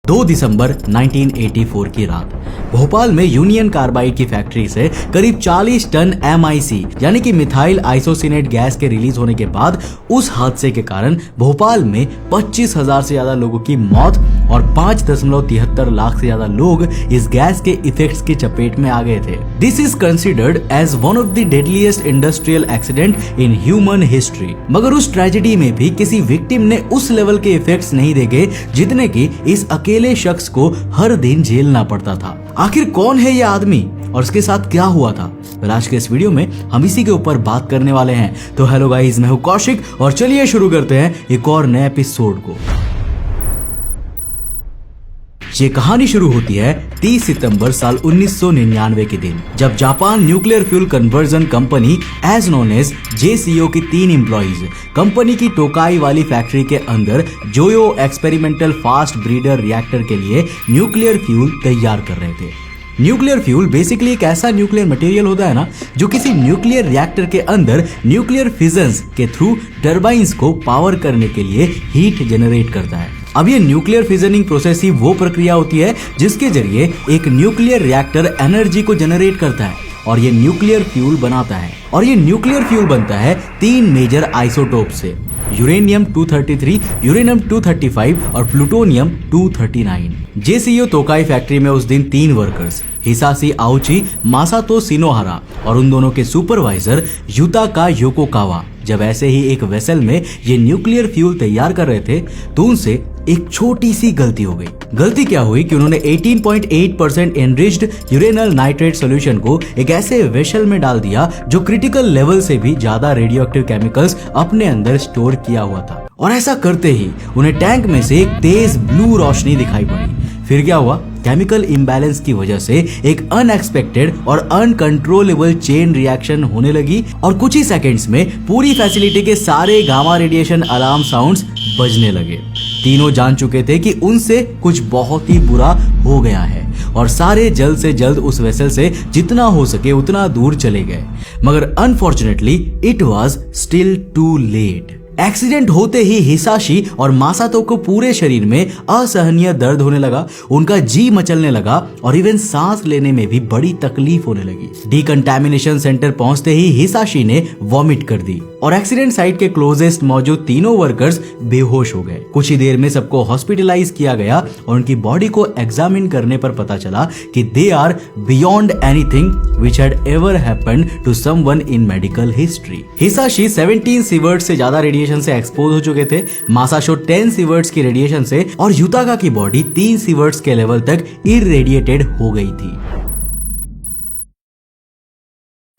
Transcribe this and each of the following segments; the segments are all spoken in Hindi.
2 दिसंबर 1984 की रात भोपाल में यूनियन कार्बाइड की फैक्ट्री से करीब 40 टन MIC यानी कि मिथाइल आइसोसिनेट गैस के रिलीज होने के बाद उस हादसे के कारण भोपाल में 25,000 से ज्यादा लोगों की मौत और 5.73 लाख से ज्यादा लोग इस गैस के इफेक्ट्स की चपेट में आ गए थे। This is considered as one of the deadliest industrial accident in human history. मगर उस ट्रेजेडी में भी किसी विक्टिम ने उस लेवल के इफेक्ट्स नहीं देखे जितने की इस अकेले शख्स को हर दिन झेलना पड़ता था। आखिर कौन है ये आदमी और उसके साथ क्या हुआ था? आज के इस वीडियो में हम इसी के ऊपर बात करने वाले हैं। तो हेलो गाइस, मैं हूं कौशिक और चलिए शुरू करते हैं एक और नए एपिसोड को। ये कहानी शुरू होती है 30 सितंबर साल 1999 के दिन, जब Japan nuclear fuel conversion company as known as JCO की 3 एम्प्लॉइज कंपनी की टोकाई वाली फैक्ट्री के अंदर जोयो एक्सपेरिमेंटल फास्ट ब्रीडर रिएक्टर के लिए न्यूक्लियर फ्यूल तैयार कर रहे थे। न्यूक्लियर फ्यूल बेसिकली एक ऐसा न्यूक्लियर मटेरियल होता है ना, जो किसी न्यूक्लियर रिएक्टर के अंदर न्यूक्लियर फिजन्स के थ्रू टर्बाइंस को पावर करने के लिए हीट जनरेट करता है। अब ये न्यूक्लियर फिजनिंग प्रोसेस ही वो प्रक्रिया होती है जिसके जरिए एक न्यूक्लियर रिएक्टर एनर्जी को जनरेट करता है और ये न्यूक्लियर फ्यूल बनाता है। और ये न्यूक्लियर फ्यूल बनता है 3 मेजर आइसोटोप से, यूरेनियम 233, यूरेनियम 235 और प्लूटोनियम 239। JCO तोकाई फैक्ट्री में उस दिन 3 वर्कर्स हिसाशी आउची, मासातो सिनोहारा और उन दोनों के सुपरवाइजर युताका योकोकावा जब ऐसे ही एक वेसल में ये न्यूक्लियर फ्यूल तैयार कर रहे थे तो उनसे एक छोटी सी गलती हो गई। गलती क्या हुई कि उन्होंने 18.8% एनरिच्ड यूरेनल नाइट्रेट सॉल्यूशन को एक ऐसे वेसल में डाल दिया जो क्रिटिकल लेवल से भी ज्यादा रेडियोएक्टिव केमिकल्स अपने अंदर स्टोर किया हुआ था। और ऐसा करते ही उन्हें टैंक में से एक तेज ब्लू रोशनी दिखाई पड़ी। फिर क्या हुआ? केमिकल इम्बैलेंस की वजह से एक अनएक्सपेक्टेड और अनकंट्रोलेबल चेन रिएक्शन होने लगी और कुछ ही सेकंड्स में पूरी फैसिलिटी के सारे गामा रेडिएशन अलार्म साउंड्स बजने लगे। तीनों जान चुके थे कि उनसे कुछ बहुत ही बुरा हो गया है और सारे जल्द से जल्द उस वेसल से जितना हो सके उतना दूर चले गए। मगर unfortunately it was still too late. Accident होते ही हिसाशी और मासातो को पूरे शरीर में असहनीय दर्द होने लगा, उनका जी मचलने लगा और इवन सांस लेने में भी बड़ी तकलीफ होने लगी। डिकंटामिनेशन सेंटर पहुंचते ही हिसाशी ने वॉमिट कर दी और एक्सीडेंट साइट के क्लोजेस्ट मौजूद तीनों वर्कर्स बेहोश हो गए। कुछ ही देर में सबको हॉस्पिटलाइज किया गया और उनकी बॉडी को एग्जामिन करने पर पता चला कि they are beyond anything which had ever happened to someone in medical history. Hisashi 17 sievert से ज्यादा रेडिएशन से एक्सपोज हो चुके थे, मासाशो 10 सीवर्ट्स की रेडिएशन से और युताका की बॉडी 3 सीवर्ट्स के लेवल तक इरेडिएटेड हो गई थी।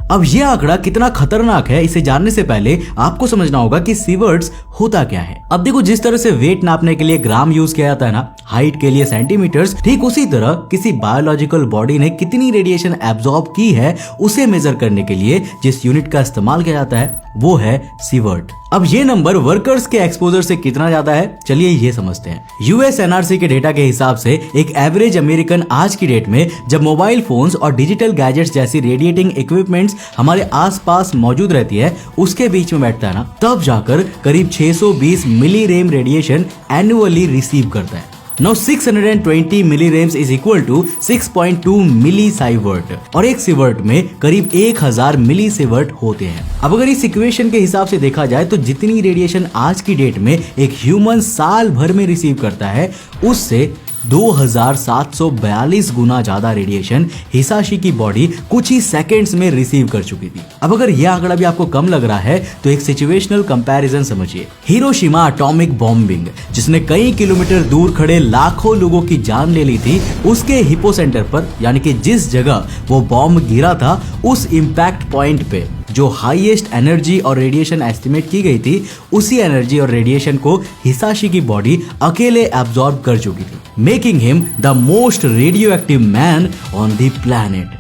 अब यह आंकड़ा कितना खतरनाक है इसे जानने से पहले आपको समझना होगा कि सीवर्ट्स होता क्या है। अब देखो, जिस तरह से वेट नापने के लिए ग्राम यूज किया जाता है ना, हाइट के लिए सेंटीमीटर्स, ठीक उसी तरह किसी बायोलॉजिकल बॉडी ने कितनी रेडिएशन एब्जॉर्ब की है उसे मेजर करने के लिए जिस यूनिट का इस्तेमाल किया जाता है वो है सीवर्ट। अब ये नंबर वर्कर्स के एक्सपोजर से कितना ज्यादा है, चलिए ये समझते हैं। US NRC के डेटा के हिसाब से एक एवरेज अमेरिकन आज की डेट में जब मोबाइल फोन्स और डिजिटल गैजेट्स जैसी रेडिएटिंग इक्विपमेंट्स हमारे आसपास मौजूद रहती है उसके बीच में बैठता है ना, तब जाकर करीब 620 मिलीरेम रेडिएशन एनुअली रिसीव करता है। Now 620 मिलीरेम्स इज इक्वल टू 6.2 मिली साइवर्ट और एक सीवर्ट में करीब 1000 मिली सीवर्ट होते हैं। अब अगर इस इक्वेशन के हिसाब से देखा जाए तो जितनी रेडिएशन आज की डेट में एक ह्यूमन साल भर में रिसीव करता है उससे 2742 गुना ज्यादा रेडिएशन हिसाशी की बॉडी कुछ ही सेकंड्स में रिसीव कर चुकी थी। अब अगर यह आंकड़ा भी आपको कम लग रहा है तो एक सिचुएशनल कंपैरिजन समझिए। हिरोशिमा एटॉमिक बॉम्बिंग जिसने कई किलोमीटर दूर खड़े लाखों लोगों की जान ले ली थी, उसके हिपोसेंटर पर यानी कि जिस जगह वो बॉम्ब गिरा था उस इंपैक्ट पॉइंट पे जो हाईएस्ट एनर्जी और रेडिएशन एस्टिमेट की गई थी, उसी एनर्जी और रेडिएशन को हिसाशी की बॉडी अकेले एब्जॉर्ब कर चुकी थी, making him the most radioactive man on the planet.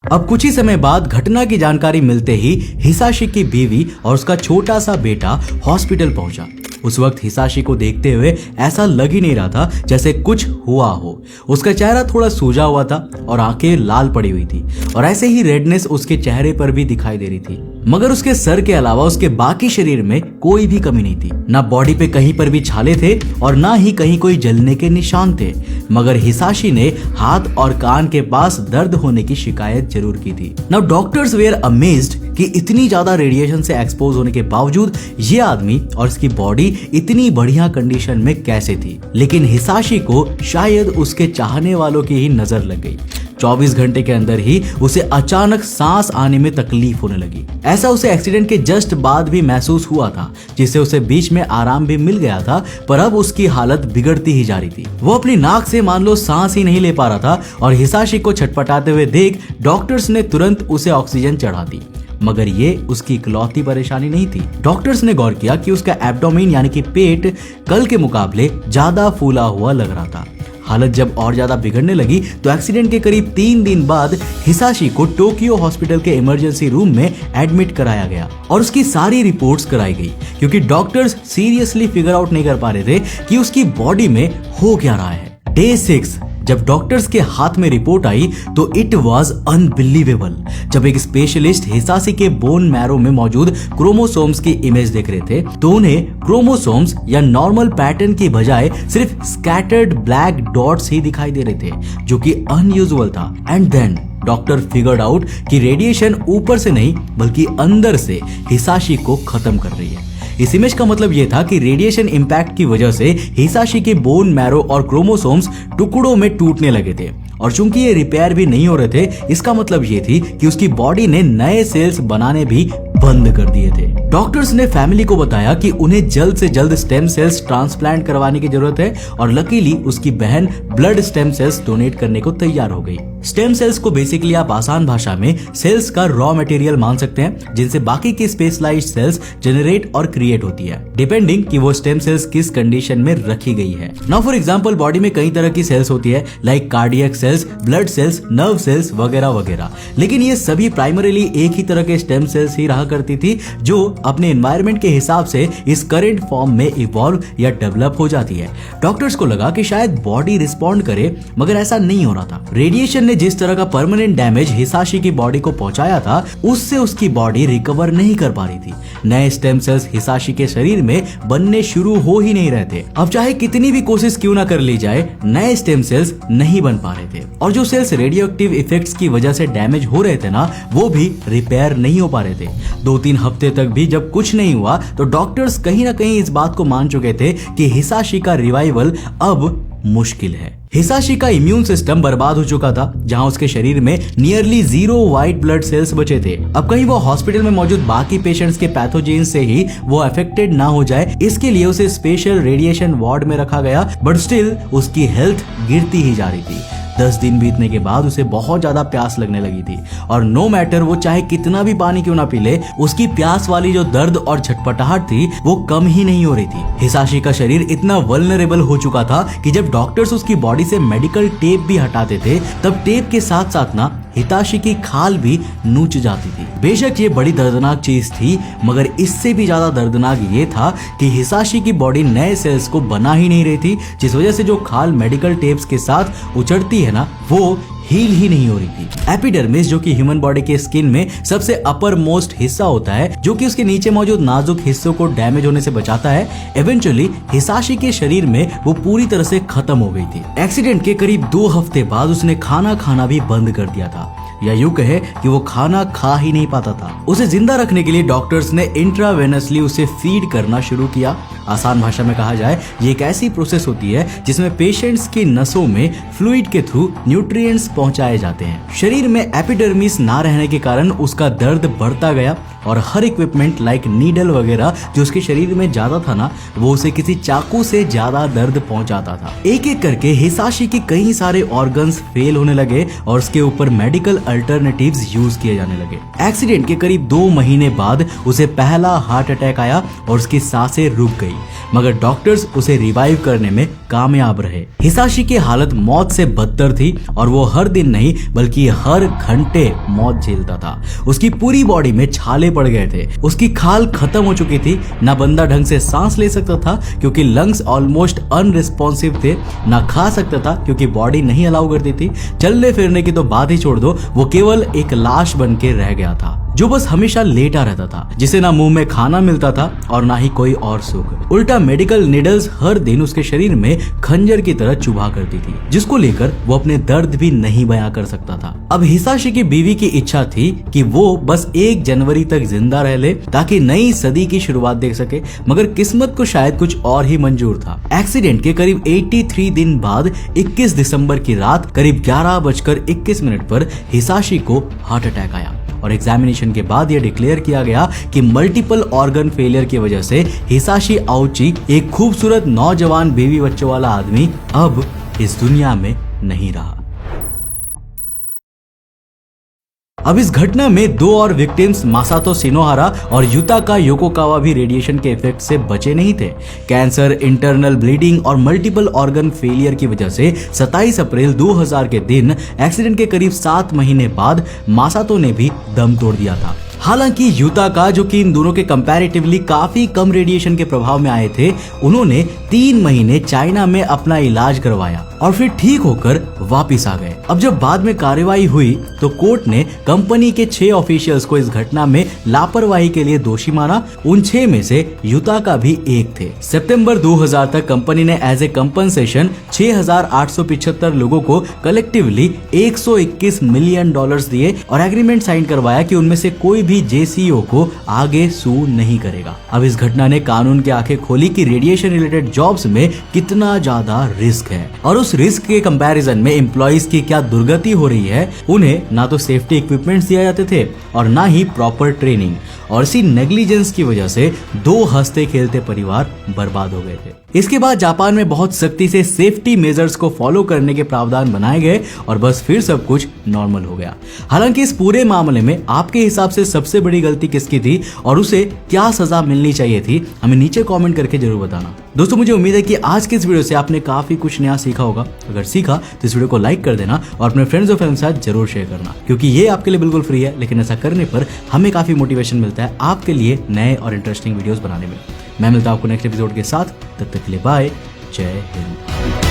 अब कुछ ही समय बाद घटना की जानकारी मिलते ही हिसाशी की बीवी और उसका छोटा सा बेटा हॉस्पिटल पहुंचा। उस वक्त हिसाशी को देखते हुए ऐसा लग ही नहीं रहा था जैसे कुछ हुआ हो। उसका चेहरा थोड़ा सूजा हुआ था और आंखें लाल पड़ी हुई थी और ऐसे ही रेडनेस उसके चेहरे पर भी दिखाई दे रही थी। मगर उसके सर के अलावा उसके बाकी शरीर में कोई भी कमी नहीं थी। ना बॉडी पे कहीं पर भी छाले थे और ना ही कहीं कोई जलने के निशान थे। मगर हिसाशी ने हाथ और कान के पास दर्द होने की शिकायत जरूर की थी। नाउ डॉक्टर्स वेयर अमेज्ड कि इतनी ज्यादा रेडिएशन से एक्सपोज होने के बावजूद ये आदमी और इसकी बॉडी इतनी बढ़िया कंडीशन में कैसे थी। लेकिन हिसाशी को शायद उसके चाहने वालों की ही नजर लग गई। 24 घंटे के अंदर ही उसे अचानक सांस आने में तकलीफ होने लगी। ऐसा उसे एक्सीडेंट के जस्ट बाद भी महसूस हुआ था, जिससे उसे बीच में आराम भी मिल गया था, पर अब उसकी हालत बिगड़ती ही जा रही थी। वो अपनी नाक से मान लो सांस ही नहीं ले पा रहा था और हिसाशी को छटपटाते हुए देख डॉक्टर्स ने तुरंत उसे ऑक्सीजन चढ़ा दी। मगर ये उसकी इकलौती परेशानी नहीं थी। डॉक्टर्स ने गौर किया कि उसका एब्डोमेन यानी कि पेट कल के मुकाबले ज्यादा फूला हुआ लग रहा था। हालत जब और ज्यादा बिगड़ने लगी तो एक्सीडेंट के करीब 3 दिन बाद हिसाशी को टोक्यो हॉस्पिटल के इमरजेंसी रूम में एडमिट कराया गया और उसकी सारी रिपोर्ट्स कराई गई, क्योंकि डॉक्टर्स सीरियसली फिगर आउट नहीं कर पा रहे थे कि उसकी बॉडी में हो क्या रहा है। डे 6 जब डॉक्टर्स के हाथ में रिपोर्ट आई तो इट वाज अनबिलीवेबल। जब एक स्पेशलिस्ट हिसाशी के बोन मैरो में मौजूद क्रोमोसोम्स की इमेज देख रहे थे तो उन्हें क्रोमोसोम्स या नॉर्मल पैटर्न की बजाय सिर्फ स्कैटर्ड ब्लैक डॉट्स ही दिखाई दे रहे थे, जो कि अनयूजुअल था। And then doctor figured out कि रेडिएशन ऊपर से नहीं बल्कि अंदर से हिसाशी को खत्म कर रही है। इस इमेज का मतलब यह था कि रेडिएशन इंपैक्ट की वजह से हिसाशी के बोन मैरो और क्रोमोसोम्स टुकड़ों में टूटने लगे थे, और चूंकि ये रिपेयर भी नहीं हो रहे थे, इसका मतलब ये थी कि उसकी बॉडी ने नए सेल्स बनाने भी बंद कर दिए थे। डॉक्टर्स ने फैमिली को बताया कि उन्हें जल्द से जल्द स्टेम सेल्स ट्रांसप्लांट करवाने की जरूरत है, और लकीली उसकी बहन ब्लड स्टेम सेल्स डोनेट करने को तैयार हो गई। स्टेम सेल्स को बेसिकली आप आसान भाषा में सेल्स का रॉ मटेरियल मान सकते हैं, जिनसे बाकी की स्पेशलाइज्ड सेल्स जनरेट और क्रिएट होती है, डिपेंडिंग कि वो स्टेम सेल्स किस कंडीशन में रखी गई है। नाउ फॉर एग्जांपल बॉडी में कई तरह की सेल्स होती है, like cardiac cells, blood cells, nerve cells वगैरह वगैरह, लेकिन ये सभी प्राइमरीली एक ही तरह के स्टेम सेल्स ही रहा करती थी, जो अपने एनवायरनमेंट के हिसाब से इस करंट फॉर्म में इवॉल्व या डेवलप हो जाती है। डॉक्टर्स को लगा कि शायद बॉडी रिस्पॉन्ड करे, मगर ऐसा नहीं हो रहा था। रेडिएशन ने जिस तरह का परमानेंट डैमेज हिसाशी की बॉडी को पहुंचाया था, उससे उसकी बॉडी रिकवर नहीं कर पा रही थी। नए स्टेम सेल्स हिसाशी के शरीर में बनने शुरू हो ही नहीं रहे थे। अब चाहे कितनी भी कोशिश क्यों ना कर ली जाए, नए स्टेम सेल्स नहीं बन पा रहे थे, और जो सेल्स रेडियो एक्टिव इफेक्ट्स की वजह से डैमेज हो रहे थे ना, वो भी रिपेयर नहीं हो पा रहे थे। 2-3 हफ्ते तक भी जब कुछ नहीं हुआ तो डॉक्टर्स कहीं ना कहीं इस बात को मान चुके थे कि हिसाशी का रिवाइवल अब मुश्किल है। हिसाशी का इम्यून सिस्टम बर्बाद हो चुका था, जहां उसके शरीर में नियरली 0 व्हाइट ब्लड सेल्स बचे थे। अब कहीं वो हॉस्पिटल में मौजूद बाकी पेशेंट्स के पैथोजेन से ही वो अफेक्टेड ना हो जाए, इसके लिए उसे स्पेशल रेडिएशन वार्ड में रखा गया, बट स्टिल उसकी हेल्थ गिरती ही जा रही थी। 10 दिन बीतने के बाद उसे बहुत ज्यादा प्यास लगने लगी थी, और नो मैटर वो चाहे कितना भी पानी क्यों ना पी ले, उसकी प्यास वाली जो दर्द और झटपटाहट थी वो कम ही नहीं हो रही थी। हिसाशी का शरीर इतना वल्नरेबल हो चुका था कि जब डॉक्टर्स उसकी बॉडी से मेडिकल टेप भी हटाते थे, तब टेप के साथ साथ ना हिताशी की खाल भी नूच जाती थी। बेशक ये बड़ी दर्दनाक चीज थी, मगर इससे भी ज्यादा दर्दनाक ये था कि हिसाशी की बॉडी नए सेल्स को बना ही नहीं रही थी, जिस वजह से जो खाल मेडिकल टेप्स के साथ उचड़ती है ना, वो हील ही नहीं हो रही थी। एपिडर्मिस, जो कि ह्यूमन बॉडी के स्किन में सबसे अपर मोस्ट हिस्सा होता है, जो कि उसके नीचे मौजूद नाजुक हिस्सों को डैमेज होने से बचाता है, इवेंचुअली हिसाशी के शरीर में वो पूरी तरह से खत्म हो गई थी। एक्सीडेंट के करीब 2 हफ्ते बाद उसने खाना खाना भी बंद कर दिया था, या यूं कहे कि वो खाना खा ही नहीं पाता था। उसे जिंदा रखने के लिए डॉक्टर्स ने इंट्रावेनसली उसे फीड करना शुरू किया। आसान भाषा में कहा जाए, ये एक ऐसी प्रोसेस होती है जिसमें पेशेंट्स की नसों में फ्लूइड के थ्रू न्यूट्रिएंट्स पहुंचाए जाते हैं। शरीर में एपिडर्मिस ना रहने के कारण उसका दर्द बढ़ता गया, और हर इक्विपमेंट लाइक नीडल वगैरह जो उसके शरीर में ज्यादा था ना, वो उसे किसी चाकू से ज्यादा दर्द पहुंचाता था। एक एक करके हिसाशी के कई सारे ऑर्गन्स फेल होने लगे और उसके ऊपर मेडिकल अल्टरनेटिव्स यूज किए जाने लगे। एक्सीडेंट के करीब 2 महीने बाद उसे पहला हार्ट अटैक आया और उसकी सांसें रुक गई, मगर डॉक्टर्स उसे रिवाइव करने में कामयाब रहे। हिसाशी की हालत मौत से बदतर थी, और वो हर दिन नहीं बल्कि हर घंटे मौत झेलता था। उसकी पूरी बॉडी में छाले पड़ गए थे, उसकी खाल खत्म हो चुकी थी, ना बंदा ढंग से सांस ले सकता था क्योंकि लंग्स ऑलमोस्ट अनरिस्पॉन्सिव थे, ना खा सकता था क्योंकि बॉडी नहीं अलाउ करती थी, चलने फिरने की तो बात ही छोड़ दो, वो केवल एक लाश बन के रह गया था। जो बस हमेशा लेटा रहता था, जिसे ना मुंह में खाना मिलता था और ना ही कोई और सुख। उल्टा मेडिकल निडल्स हर दिन उसके शरीर में खंजर की तरह चुभा करती थी, जिसको लेकर वो अपने दर्द भी नहीं बयां कर सकता था। अब हिसाशी की बीवी की इच्छा थी कि वो बस 1 जनवरी तक जिंदा रह ले ताकि नई सदी की शुरुआत देख सके, मगर किस्मत को शायद कुछ और ही मंजूर था। एक्सीडेंट के करीब 83 दिन बाद 21 दिसंबर की रात करीब 11:21 पर हिसाशी को हार्ट अटैक आया और एग्जामिनेशन के बाद यह डिक्लेयर किया गया कि मल्टीपल ऑर्गन फेलियर की वजह से हिसाशी आउची, एक खूबसूरत नौजवान बीवी बच्चों वाला आदमी, अब इस दुनिया में नहीं रहा। अब इस घटना में 2 और विक्टिम्स मासातो शिनोहारा और युताका योकोकावा भी रेडिएशन के इफेक्ट से बचे नहीं थे। कैंसर, इंटरनल ब्लीडिंग और मल्टीपल ऑर्गन फेलियर की वजह से 27 अप्रैल 2000 के दिन एक्सीडेंट के करीब 7 महीने बाद मासातो ने भी दम तोड़ दिया था। हालांकि युताका, जो कि इन दोनों के कंपैरेटिवली काफी कम रेडिएशन के प्रभाव में आए थे, उन्होंने 3 महीने चाइना में अपना इलाज करवाया और फिर ठीक होकर वापस आ गए। अब जब बाद में कार्रवाई हुई तो कोर्ट ने कंपनी के 6 ऑफिशियल्स को इस घटना में लापरवाही के लिए दोषी माना। उन 6 में से युताका भी एक थे। सितंबर 2000 तक कंपनी ने एज ए कंपनसेशन 6,875 लोगों को कलेक्टिवली $121 मिलियन दिए और एग्रीमेंट साइन करवाया कि उनमें से कोई भी जेसीओ को आगे सू नहीं करेगा। अब इस घटना ने कानून की आंखें खोली कि रेडिएशन रिलेटेड जॉब्स में कितना ज्यादा रिस्क है और उस रिस्क के कंपैरिजन में एम्प्लॉइज की क्या दुर्गति हो रही है। उन्हें ना तो सेफ्टी इक्विपमेंट्स दिए जाते थे और ना ही प्रॉपर ट्रेनिंग, और इसी नेग्लिजेंस की वजह से 2 हंसते खेलते परिवार बर्बाद हो गए थे। इसके बाद जापान में बहुत सख्ती से सेफ्टी मेजर्स को फॉलो करने के प्रावधान बनाए गए और बस फिर सब कुछ नॉर्मल हो गया। हालांकि इस पूरे मामले में आपके हिसाब से सबसे बड़ी गलती किसकी थी और उसे क्या सजा मिलनी चाहिए थी, हमें नीचे कमेंट करके जरूर बताना। दोस्तों, मुझे उम्मीद है कि आज के इस वीडियो से आपने काफी कुछ नया सीखा होगा। अगर सीखा तो इस वीडियो को लाइक कर देना और अपने फ्रेंड्स और फैमिली के साथ जरूर शेयर करना, क्योंकि ये आपके लिए बिल्कुल फ्री है, लेकिन ऐसा करने पर हमें काफी मोटिवेशन मिलता है आपके लिए नए और इंटरेस्टिंग वीडियोस बनाने में। मैं मिलता हूं आपको नेक्स्ट एपिसोड के साथ, तब तक के लिए बाय, जय हिंद।